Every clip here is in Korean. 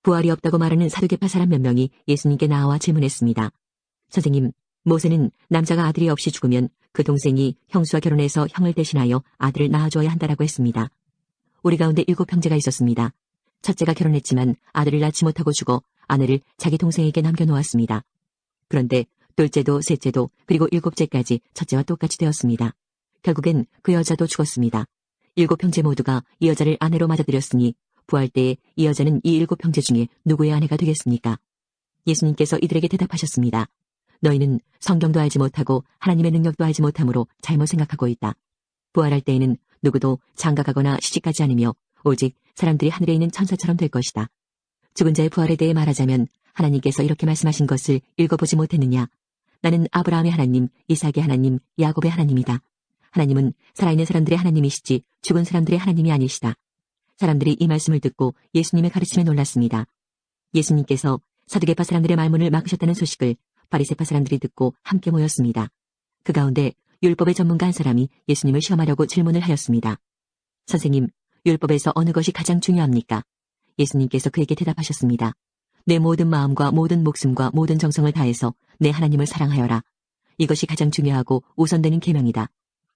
부활이 없다고 말하는 사두개파 사람 몇 명이 예수님께 나와 질문했습니다. 선생님, 모세는 남자가 아들이 없이 죽으면 그 동생이 형수와 결혼해서 형을 대신하여 아들을 낳아줘야 한다라고 했습니다. 우리 가운데 7 형제가 있었습니다. 첫째가 결혼했지만 아들을 낳지 못하고 죽어 아내를 자기 동생에게 남겨놓았습니다. 그런데 둘째도 셋째도 그리고 7째까지 첫째와 똑같이 되었습니다. 결국엔 그 여자도 죽었습니다. 7 형제 모두가 이 여자를 아내로 맞아들였으니 부활 때에 이 여자는 이 7 형제 중에 누구의 아내가 되겠습니까? 예수님께서 이들에게 대답하셨습니다. 너희는 성경도 알지 못하고 하나님의 능력도 알지 못함으로 잘못 생각하고 있다. 부활할 때에는 누구도 장가가거나 시집가지 않으며 오직 사람들이 하늘에 있는 천사처럼 될 것이다. 죽은 자의 부활에 대해 말하자면 하나님께서 이렇게 말씀하신 것을 읽어보지 못했느냐? 나는 아브라함의 하나님, 이삭의 하나님, 야곱의 하나님이다. 하나님은 살아있는 사람들의 하나님이시지 죽은 사람들의 하나님이 아니시다. 사람들이 이 말씀을 듣고 예수님의 가르침에 놀랐습니다. 예수님께서 사두개파 사람들의 말문을 막으셨다는 소식을 바리새파 사람들이 듣고 함께 모였습니다. 그 가운데 율법의 전문가 한 사람이 예수님을 시험하려고 질문을 하였습니다. 선생님, 율법에서 어느 것이 가장 중요합니까? 예수님께서 그에게 대답하셨습니다. 내 모든 마음과 모든 목숨과 모든 정성을 다해서 내 하나님을 사랑하여라. 이것이 가장 중요하고 우선되는 계명이다.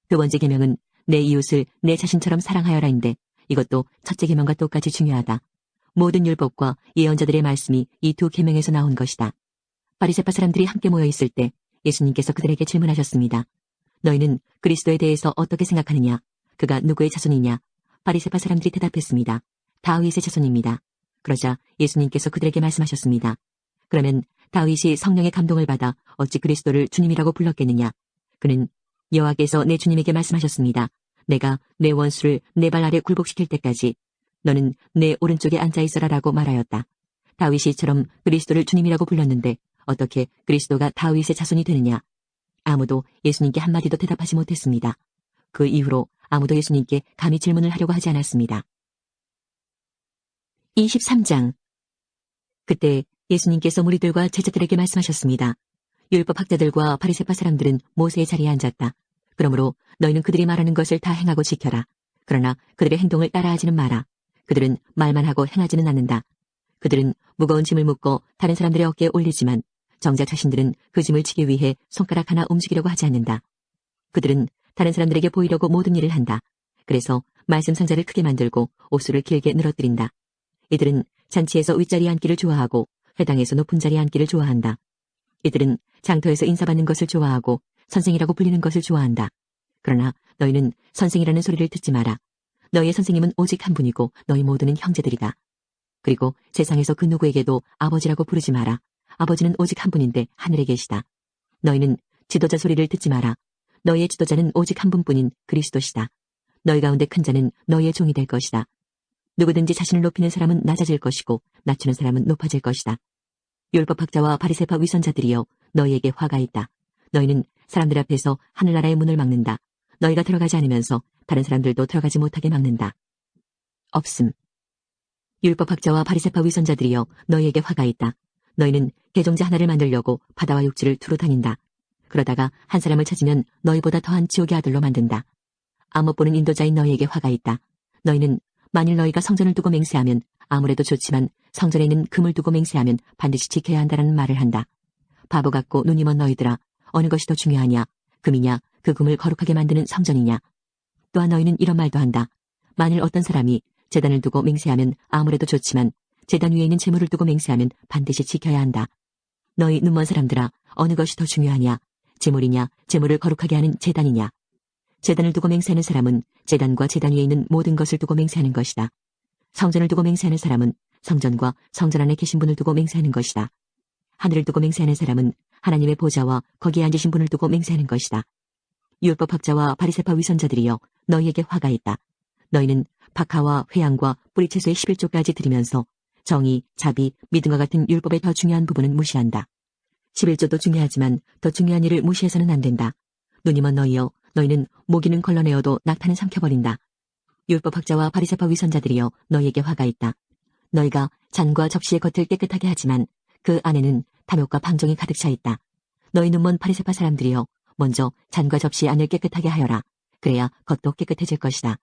두 번째 계명은 내 이웃을 내 자신처럼 사랑하여라인데 이것도 첫째 계명과 똑같이 중요하다. 모든 율법과 예언자들의 말씀이 이 2 계명에서 나온 것이다. 바리새파 사람들이 함께 모여 있을 때 예수님께서 그들에게 질문하셨습니다. 너희는 그리스도에 대해서 어떻게 생각하느냐? 그가 누구의 자손이냐? 바리새파 사람들이 대답했습니다. 다윗의 자손입니다. 그러자 예수님께서 그들에게 말씀하셨습니다. 그러면 다윗이 성령의 감동을 받아 어찌 그리스도를 주님이라고 불렀겠느냐? 그는 여호와께서 내 주님에게 말씀하셨습니다. 내가 내 원수를 내 발 아래 굴복시킬 때까지 너는 내 오른쪽에 앉아있어라라고 말하였다. 다윗이 이처럼 그리스도를 주님이라고 불렀는데 어떻게 그리스도가 다윗의 자손이 되느냐? 아무도 예수님께 한마디도 대답하지 못했습니다. 그 이후로 아무도 예수님께 감히 질문을 하려고 하지 않았습니다. 23장. 그때 예수님께서 무리들과 제자들에게 말씀하셨습니다. 율법학자들과 바리새파 사람들은 모세의 자리에 앉았다. 그러므로 너희는 그들이 말하는 것을 다 행하고 지켜라. 그러나 그들의 행동을 따라하지는 마라. 그들은 말만 하고 행하지는 않는다. 그들은 무거운 짐을 묶고 다른 사람들의 어깨에 올리지만 정작 자신들은 그 짐을 지기 위해 손가락 하나 움직이려고 하지 않는다. 그들은 다른 사람들에게 보이려고 모든 일을 한다. 그래서 말씀 상자를 크게 만들고 옷수를 길게 늘어뜨린다. 이들은 잔치에서 윗자리에 앉기를 좋아하고 회당에서 높은 자리에 앉기를 좋아한다. 이들은 장터에서 인사받는 것을 좋아하고 선생이라고 불리는 것을 좋아한다. 그러나 너희는 선생이라는 소리를 듣지 마라. 너희의 선생님은 오직 한 분이고 너희 모두는 형제들이다. 그리고 세상에서 그 누구에게도 아버지라고 부르지 마라. 아버지는 오직 한 분인데 하늘에 계시다. 너희는 지도자 소리를 듣지 마라. 너희의 지도자는 오직 한 분뿐인 그리스도시다. 너희 가운데 큰 자는 너희의 종이 될 것이다. 누구든지 자신을 높이는 사람은 낮아질 것이고 낮추는 사람은 높아질 것이다. 율법학자와 바리새파 위선자들이여 너희에게 화가 있다. 너희는 사람들 앞에서 하늘나라의 문을 막는다. 너희가 들어가지 않으면서 다른 사람들도 들어가지 못하게 막는다. 없음. 율법학자와 바리새파 위선자들이여 너희에게 화가 있다. 너희는 개종자 하나를 만들려고 바다와 육지를 두루 다닌다. 그러다가 한 사람을 찾으면 너희보다 더한 지옥의 아들로 만든다. 아못 보는 인도자인 너희에게 화가 있다. 너희는 만일 너희가 성전을 두고 맹세하면 아무래도 좋지만 성전에 있는 금을 두고 맹세하면 반드시 지켜야 한다는 말을 한다. 바보 같고 눈이 먼 너희들아, 어느 것이 더 중요하냐? 금이냐? 그 금을 거룩하게 만드는 성전이냐? 또한 너희는 이런 말도 한다. 만일 어떤 사람이 제단을 두고 맹세하면 아무래도 좋지만 제단 위에 있는 제물을 두고 맹세하면 반드시 지켜야 한다. 너희 눈먼 사람들아, 어느 것이 더 중요하냐? 제물이냐? 제물을 거룩하게 하는 제단이냐? 제단을 두고 맹세하는 사람은 제단과 제단 위에 있는 모든 것을 두고 맹세하는 것이다. 성전을 두고 맹세하는 사람은 성전과 성전 안에 계신 분을 두고 맹세하는 것이다. 하늘을 두고 맹세하는 사람은 하나님의 보좌와 거기에 앉으신 분을 두고 맹세하는 것이다. 율법학자와 바리새파 위선자들이여 너희에게 화가 있다. 너희는 박하와 회양과 뿌리채소의 11조까지 드리면서 정의, 자비, 믿음과 같은 율법의 더 중요한 부분은 무시한다. 11조도 중요하지만 더 중요한 일을 무시해서는 안 된다. 눈이 먼 너희여, 너희는 모기는 걸러내어도 낙타는 삼켜버린다. 율법학자와 바리새파 위선자들이여 너희에게 화가 있다. 너희가 잔과 접시의 겉을 깨끗하게 하지만 그 안에는 탐욕과 방종이 가득 차 있다. 너희 눈먼 바리새파 사람들이여 먼저 잔과 접시의 안을 깨끗하게 하여라. 그래야 겉도 깨끗해질 것이다.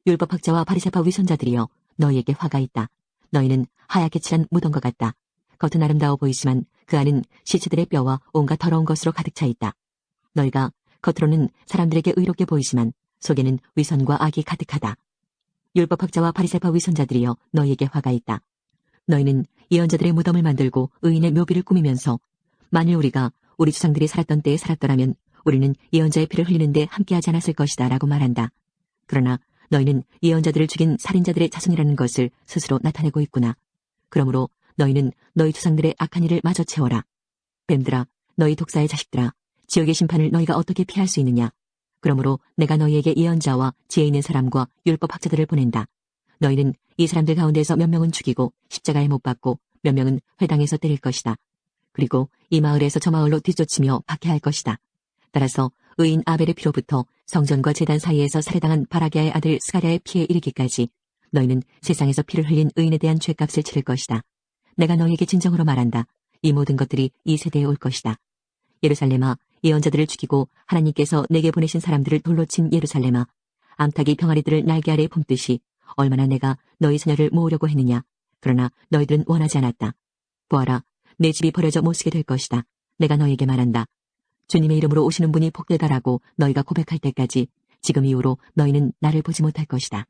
율법학자와 바리새파 위선자들이여 너희에게 화가 있다. 너희는 하얗게 칠한 무덤과 같다. 겉은 아름다워 보이지만 그 안은 시체들의 뼈와 온갖 더러운 것으로 가득 차 있다. 너희가 겉으로는 사람들에게 의롭게 보이지만 속에는 위선과 악이 가득하다. 율법학자와 바리새파 위선자들이여 너희에게 화가 있다. 너희는 예언자들의 무덤을 만들고 의인의 묘비를 꾸미면서 만일 우리가 우리 조상들이 살았던 때에 살았더라면 우리는 예언자의 피를 흘리는데 함께하지 않았을 것이다 라고 말한다. 그러나 너희는 예언자들을 죽인 살인자들의 자손이라는 것을 스스로 나타내고 있구나. 그러므로 너희는 너희 조상들의 악한 일을 마저 채워라. 뱀들아, 너희 독사의 자식들아, 지옥의 심판을 너희가 어떻게 피할 수 있느냐. 그러므로 내가 너희에게 예언자와 지혜 있는 사람과 율법학자들을 보낸다. 너희는 이 사람들 가운데서 몇 명은 죽이고 십자가에 못 박고 몇 명은 회당에서 때릴 것이다. 그리고 이 마을에서 저 마을로 뒤쫓으며 박해할 것이다. 따라서 의인 아벨의 피로부터 성전과 제단 사이에서 살해당한 바라기아의 아들 스가랴의 피에 이르기까지 너희는 세상에서 피를 흘린 의인에 대한 죄값을 치를 것이다. 내가 너희에게 진정으로 말한다. 이 모든 것들이 이 세대에 올 것이다. 예루살렘아, 예언자들을 죽이고 하나님께서 내게 보내신 사람들을 돌로 친 예루살렘아, 암탉이 병아리들을 날개 아래에 품듯이 얼마나 내가 너희 자녀를 모으려고 했느냐. 그러나 너희들은 원하지 않았다. 보아라, 내 집이 버려져 못쓰게 될 것이다. 내가 너희에게 말한다. 주님의 이름으로 오시는 분이 복되다라고 너희가 고백할 때까지 지금 이후로 너희는 나를 보지 못할 것이다.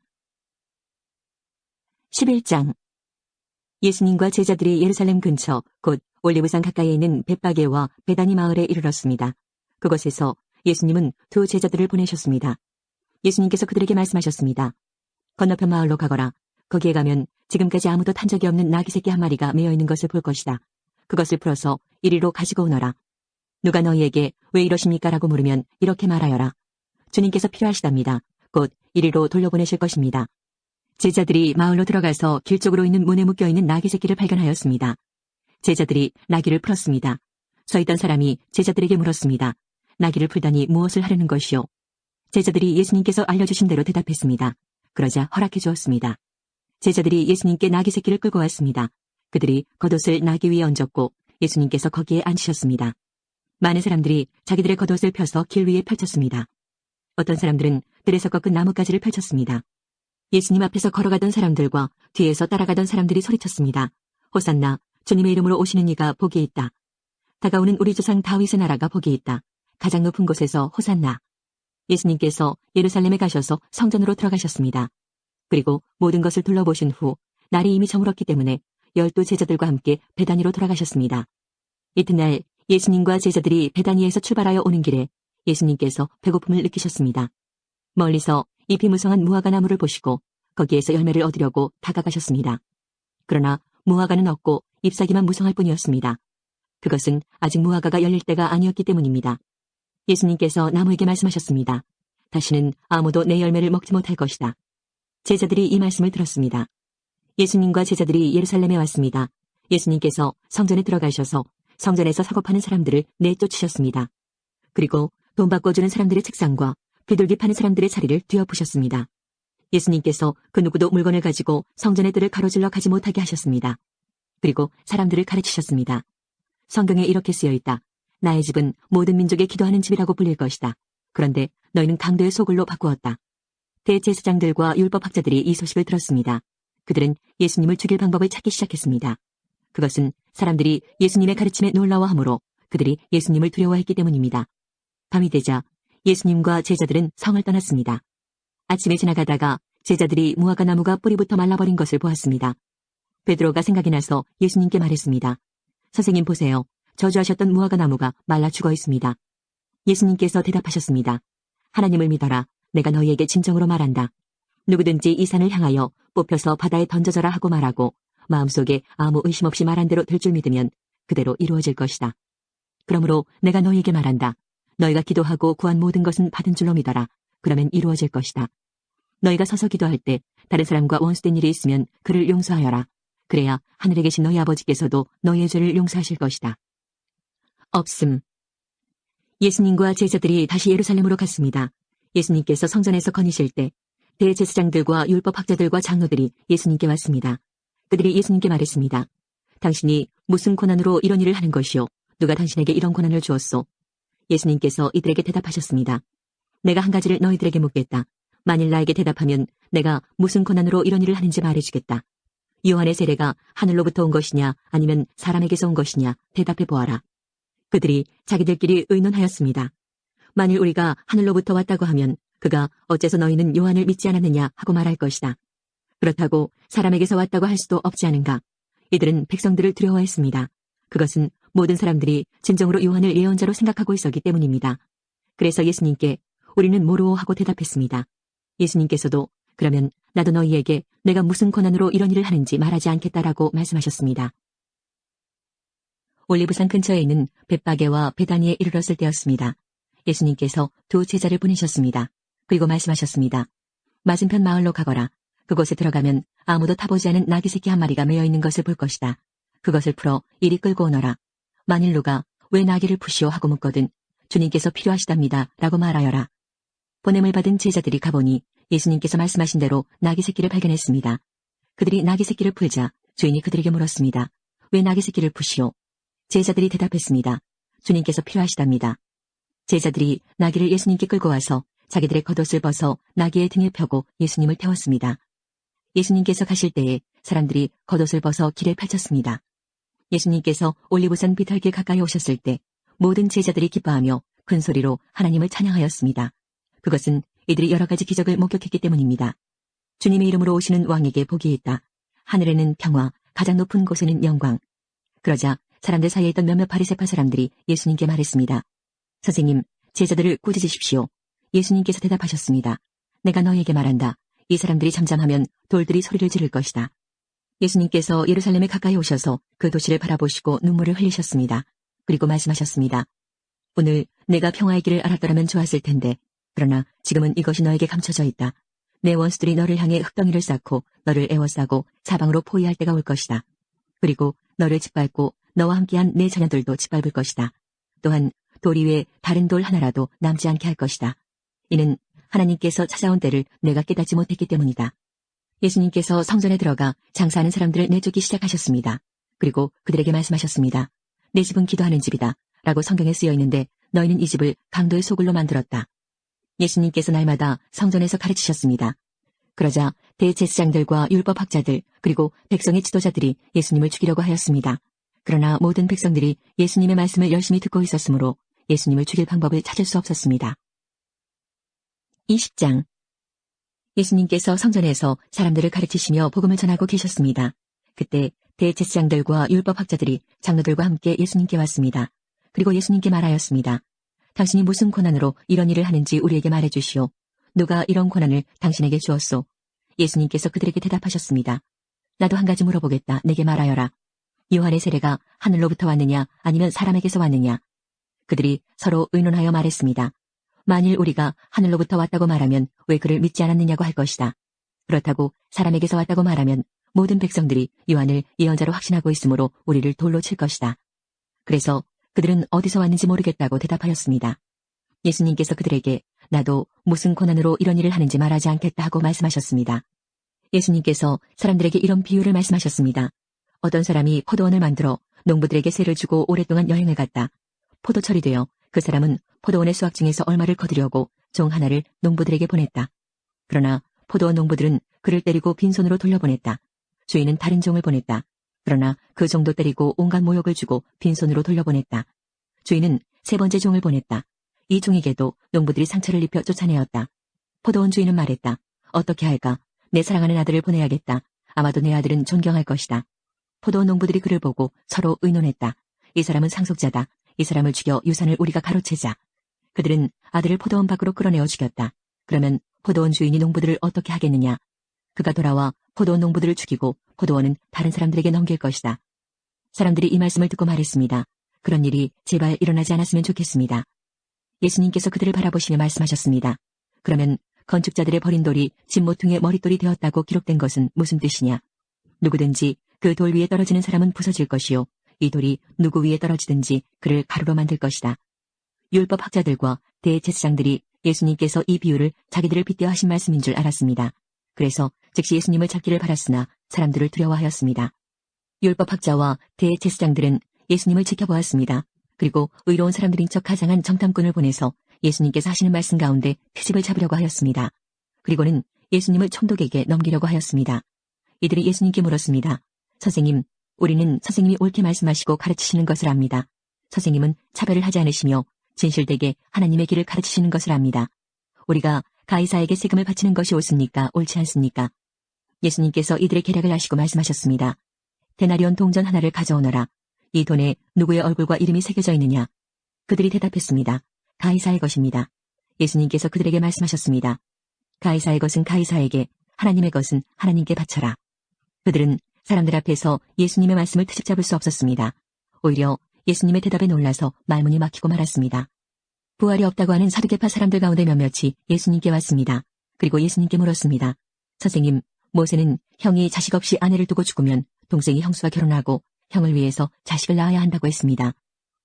11장. 예수님과 제자들이 예루살렘 근처 곧 올리브산 가까이에 있는 벳바게와 베다니 마을에 이르렀습니다. 그곳에서 예수님은 두 제자들을 보내셨습니다. 예수님께서 그들에게 말씀하셨습니다. 건너편 마을로 가거라. 거기에 가면 지금까지 아무도 탄 적이 없는 나귀 새끼 한 마리가 메어 있는 것을 볼 것이다. 그것을 풀어서 이리로 가지고 오너라. 누가 너희에게 왜 이러십니까? 라고 물으면 이렇게 말하여라. 주님께서 필요하시답니다. 곧 이리로 돌려보내실 것입니다. 제자들이 마을로 들어가서 길 쪽으로 있는 문에 묶여있는 나귀 새끼를 발견하였습니다. 제자들이 나귀를 풀었습니다. 서 있던 사람이 제자들에게 물었습니다. 나귀를 풀다니 무엇을 하려는 것이요? 제자들이 예수님께서 알려주신 대로 대답했습니다. 그러자 허락해 주었습니다. 제자들이 예수님께 나귀 새끼를 끌고 왔습니다. 그들이 겉옷을 나귀 위에 얹었고 예수님께서 거기에 앉으셨습니다. 많은 사람들이 자기들의 겉옷을 펴서 길 위에 펼쳤습니다. 어떤 사람들은 들에서 꺾은 나뭇가지를 펼쳤습니다. 예수님 앞에서 걸어가던 사람들과 뒤에서 따라가던 사람들이 소리쳤습니다. 호산나, 주님의 이름으로 오시는 이가 복이 있다. 다가오는 우리 조상 다윗의 나라가 복이 있다. 가장 높은 곳에서 호산나. 예수님께서 예루살렘에 가셔서 성전으로 들어가셨습니다. 그리고 모든 것을 둘러보신 후 날이 이미 저물었기 때문에 12 제자들과 함께 베다니로 돌아가셨습니다. 이튿날 예수님과 제자들이 베다니에서 출발하여 오는 길에 예수님께서 배고픔을 느끼셨습니다. 멀리서 잎이 무성한 무화과 나무를 보시고 거기에서 열매를 얻으려고 다가가셨습니다. 그러나 무화과는 없고 잎사귀만 무성할 뿐이었습니다. 그것은 아직 무화과가 열릴 때가 아니었기 때문입니다. 예수님께서 나무에게 말씀하셨습니다. 다시는 아무도 내 열매를 먹지 못할 것이다. 제자들이 이 말씀을 들었습니다. 예수님과 제자들이 예루살렘에 왔습니다. 예수님께서 성전에 들어가셔서 성전에서 사고 파는 사람들을 내쫓으셨습니다. 그리고 돈 바꿔주는 사람들의 책상과 비둘기 파는 사람들의 자리를 뒤엎으셨습니다. 예수님께서 그 누구도 물건을 가지고 성전의 뜰을 가로질러 가지 못하게 하셨습니다. 그리고 사람들을 가르치셨습니다. 성경에 이렇게 쓰여 있다. 나의 집은 모든 민족의 기도하는 집이라고 불릴 것이다. 그런데 너희는 강도의 소굴로 바꾸었다. 대제사장들과 율법학자들이 이 소식을 들었습니다. 그들은 예수님을 죽일 방법을 찾기 시작했습니다. 그것은 사람들이 예수님의 가르침에 놀라워하므로 그들이 예수님을 두려워했기 때문입니다. 밤이 되자 예수님과 제자들은 성을 떠났습니다. 아침에 지나가다가 제자들이 무화과 나무가 뿌리부터 말라버린 것을 보았습니다. 베드로가 생각이 나서 예수님께 말했습니다. 선생님 보세요. 저주하셨던 무화과 나무가 말라 죽어 있습니다. 예수님께서 대답하셨습니다. 하나님을 믿어라. 내가 너희에게 진정으로 말한다. 누구든지 이 산을 향하여 뽑혀서 바다에 던져져라 하고 말하고 마음속에 아무 의심 없이 말한 대로 될 줄 믿으면 그대로 이루어질 것이다. 그러므로 내가 너희에게 말한다. 너희가 기도하고 구한 모든 것은 받은 줄로 믿어라. 그러면 이루어질 것이다. 너희가 서서 기도할 때 다른 사람과 원수된 일이 있으면 그를 용서하여라. 그래야 하늘에 계신 너희 아버지께서도 너희의 죄를 용서하실 것이다. 없음. 예수님과 제자들이 다시 예루살렘으로 갔습니다. 예수님께서 성전에서 거니실 때 대제사장들과 율법학자들과 장로들이 예수님께 왔습니다. 그들이 예수님께 말했습니다. 당신이 무슨 고난으로 이런 일을 하는 것이요? 누가 당신에게 이런 고난을 주었소? 예수님께서 이들에게 대답하셨습니다. 내가 한 가지를 너희들에게 묻겠다. 만일 나에게 대답하면 내가 무슨 고난으로 이런 일을 하는지 말해주겠다. 요한의 세례가 하늘로부터 온 것이냐 아니면 사람에게서 온 것이냐 대답해 보아라. 그들이 자기들끼리 의논하였습니다. 만일 우리가 하늘로부터 왔다고 하면 그가 어째서 너희는 요한을 믿지 않았느냐 하고 말할 것이다. 그렇다고 사람에게서 왔다고 할 수도 없지 않은가. 이들은 백성들을 두려워했습니다. 그것은 모든 사람들이 진정으로 요한을 예언자로 생각하고 있었기 때문입니다. 그래서 예수님께 우리는 모르오 하고 대답했습니다. 예수님께서도 그러면 나도 너희에게 내가 무슨 권한으로 이런 일을 하는지 말하지 않겠다라고 말씀하셨습니다. 올리브산 근처에 있는 벳바게와 베다니에 이르렀을 때였습니다. 예수님께서 두 제자를 보내셨습니다. 그리고 말씀하셨습니다. 맞은편 마을로 가거라. 그곳에 들어가면 아무도 타보지 않은 나귀 새끼 한 마리가 매여 있는 것을 볼 것이다. 그것을 풀어 이리 끌고 오너라. 만일 누가 왜 나귀를 푸시오 하고 묻거든 주님께서 필요하시답니다 라고 말하여라. 보냄을 받은 제자들이 가보니 예수님께서 말씀하신 대로 나귀 새끼를 발견했습니다. 그들이 나귀 새끼를 풀자 주인이 그들에게 물었습니다. 왜 나귀 새끼를 푸시오? 제자들이 대답했습니다. 주님께서 필요하시답니다. 제자들이 나귀를 예수님께 끌고 와서 자기들의 겉옷을 벗어 나귀의 등에 펴고 예수님을 태웠습니다. 예수님께서 가실 때에 사람들이 겉옷을 벗어 길에 펼쳤습니다. 예수님께서 올리브산 비탈길 가까이 오셨을 때 모든 제자들이 기뻐하며 큰 소리로 하나님을 찬양하였습니다. 그것은 이들이 여러 가지 기적을 목격했기 때문입니다. 주님의 이름으로 오시는 왕에게 복이 있다. 하늘에는 평화, 가장 높은 곳에는 영광. 그러자 사람들 사이에 있던 몇몇 바리새파 사람들이 예수님께 말했습니다. 선생님, 제자들을 꾸짖으십시오. 예수님께서 대답하셨습니다. 내가 너희에게 말한다. 이 사람들이 잠잠하면 돌들이 소리를 지를 것이다. 예수님께서 예루살렘에 가까이 오셔서 그 도시를 바라보시고 눈물을 흘리셨습니다. 그리고 말씀하셨습니다. 오늘 내가 평화의 길을 알았더라면 좋았을 텐데 그러나 지금은 이것이 너에게 감춰져 있다. 내 원수들이 너를 향해 흙덩이를 쌓고 너를 에워싸고 사방으로 포위할 때가 올 것이다. 그리고 너를 짓밟고 너와 함께한 내 자녀들도 짓밟을 것이다. 또한 돌 위에 다른 돌 하나라도 남지 않게 할 것이다. 이는 하나님께서 찾아온 때를 내가 깨닫지 못했기 때문이다. 예수님께서 성전에 들어가 장사하는 사람들을 내쫓기 시작하셨습니다. 그리고 그들에게 말씀하셨습니다. 내 집은 기도하는 집이다. 라고 성경에 쓰여 있는데 너희는 이 집을 강도의 소굴로 만들었다. 예수님께서 날마다 성전에서 가르치셨습니다. 그러자 대제사장들과 율법학자들 그리고 백성의 지도자들이 예수님을 죽이려고 하였습니다. 그러나 모든 백성들이 예수님의 말씀을 열심히 듣고 있었으므로 예수님을 죽일 방법을 찾을 수 없었습니다. 20장 예수님께서 성전에서 사람들을 가르치시며 복음을 전하고 계셨습니다. 그때 대제사장들과 율법학자들이 장로들과 함께 예수님께 왔습니다. 그리고 예수님께 말하였습니다. 당신이 무슨 권한으로 이런 일을 하는지 우리에게 말해주시오. 누가 이런 권한을 당신에게 주었소? 예수님께서 그들에게 대답하셨습니다. 나도 한 가지 물어보겠다. 내게 말하여라. 요한의 세례가 하늘로부터 왔느냐 아니면 사람에게서 왔느냐? 그들이 서로 의논하여 말했습니다. 만일 우리가 하늘로부터 왔다고 말하면 왜 그를 믿지 않았느냐고 할 것이다. 그렇다고 사람에게서 왔다고 말하면 모든 백성들이 요한을 예언자로 확신하고 있으므로 우리를 돌로 칠 것이다. 그래서 그들은 어디서 왔는지 모르겠다고 대답하였습니다. 예수님께서 그들에게 나도 무슨 권한으로 이런 일을 하는지 말하지 않겠다 하고 말씀하셨습니다. 예수님께서 사람들에게 이런 비유를 말씀하셨습니다. 어떤 사람이 포도원을 만들어 농부들에게 세를 주고 오랫동안 여행을 갔다. 포도철이 되어 그 사람은 포도원의 수확 중에서 얼마를 거두려고 종 하나를 농부들에게 보냈다. 그러나 포도원 농부들은 그를 때리고 빈손으로 돌려보냈다. 주인은 다른 종을 보냈다. 그러나 그 종도 때리고 온갖 모욕을 주고 빈손으로 돌려보냈다. 주인은 세 번째 종을 보냈다. 이 종에게도 농부들이 상처를 입혀 쫓아내었다. 포도원 주인은 말했다. 어떻게 할까? 내 사랑하는 아들을 보내야겠다. 아마도 내 아들은 존경할 것이다. 포도원 농부들이 그를 보고 서로 의논했다. 이 사람은 상속자다. 이 사람을 죽여 유산을 우리가 가로채자. 그들은 아들을 포도원 밖으로 끌어내어 죽였다. 그러면 포도원 주인이 농부들을 어떻게 하겠느냐? 그가 돌아와 포도원 농부들을 죽이고 포도원은 다른 사람들에게 넘길 것이다. 사람들이 이 말씀을 듣고 말했습니다. 그런 일이 제발 일어나지 않았으면 좋겠습니다. 예수님께서 그들을 바라보시며 말씀하셨습니다. 그러면 건축자들의 버린 돌이 집 모퉁이의 머릿돌이 되었다고 기록된 것은 무슨 뜻이냐? 누구든지 그 돌 위에 떨어지는 사람은 부서질 것이요. 이 돌이 누구 위에 떨어지든지 그를 가루로 만들 것이다. 율법 학자들과 대제사장들이 예수님께서 이 비유를 자기들을 빗대어 하신 말씀인 줄 알았습니다. 그래서 즉시 예수님을 잡기를 바랐으나 사람들을 두려워하였습니다. 율법 학자와 대제사장들은 예수님을 지켜보았습니다. 그리고 의로운 사람들인 척 가장한 정탐꾼을 보내서 예수님께서 하시는 말씀 가운데 트집을 잡으려고 하였습니다. 그리고는 예수님을 총독에게 넘기려고 하였습니다. 이들이 예수님께 물었습니다. 선생님, 우리는 선생님이 옳게 말씀하시고 가르치시는 것을 압니다. 선생님은 차별을 하지 않으시며 진실되게 하나님의 길을 가르치시는 것을 압니다. 우리가 가이사에게 세금을 바치는 것이 옳습니까? 옳지 않습니까? 예수님께서 이들의 계략을 아시고 말씀하셨습니다. 데나리온 동전 하나를 가져오너라. 이 돈에 누구의 얼굴과 이름이 새겨져 있느냐? 그들이 대답했습니다. 가이사의 것입니다. 예수님께서 그들에게 말씀하셨습니다. 가이사의 것은 가이사에게, 하나님의 것은 하나님께 바쳐라. 그들은 사람들 앞에서 예수님의 말씀을 트집잡을 수 없었습니다. 오히려 예수님의 대답에 놀라서 말문이 막히고 말았습니다. 부활이 없다고 하는 사두개파 사람들 가운데 몇몇이 예수님께 왔습니다. 그리고 예수님께 물었습니다. 선생님, 모세는 형이 자식 없이 아내를 두고 죽으면 동생이 형수와 결혼하고 형을 위해서 자식을 낳아야 한다고 했습니다.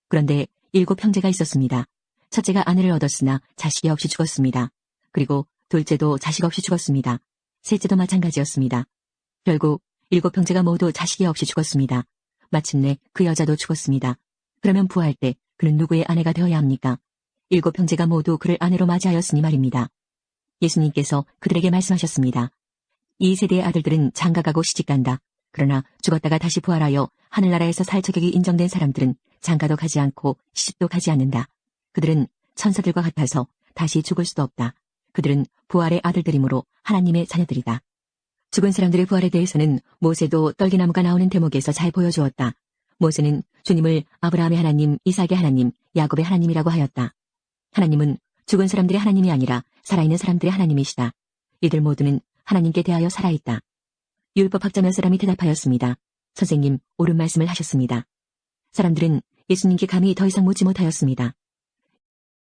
그런데 7 형제가 있었습니다. 첫째가 아내를 얻었으나 자식이 없이 죽었습니다. 그리고 둘째도 자식 없이 죽었습니다. 셋째도 마찬가지였습니다. 결국 7 형제가 모두 자식이 없이 죽었습니다. 마침내 그 여자도 죽었습니다. 그러면 부활 때 그는 누구의 아내가 되어야 합니까? 7 형제가 모두 그를 아내로 맞이하였으니 말입니다. 예수님께서 그들에게 말씀하셨습니다. 이 세대의 아들들은 장가가고 시집간다. 그러나 죽었다가 다시 부활하여 하늘나라에서 살 자격이 인정된 사람들은 장가도 가지 않고 시집도 가지 않는다. 그들은 천사들과 같아서 다시 죽을 수도 없다. 그들은 부활의 아들들이므로 하나님의 자녀들이다. 죽은 사람들의 부활에 대해서는 모세도 떨기나무가 나오는 대목에서 잘 보여주었다. 모세는 주님을 아브라함의 하나님, 이삭의 하나님, 야곱의 하나님이라고 하였다. 하나님은 죽은 사람들의 하나님이 아니라 살아있는 사람들의 하나님이시다. 이들 모두는 하나님께 대하여 살아있다. 율법학자 몇 사람이 대답하였습니다. 선생님, 옳은 말씀을 하셨습니다. 사람들은 예수님께 감히 더 이상 묻지 못하였습니다.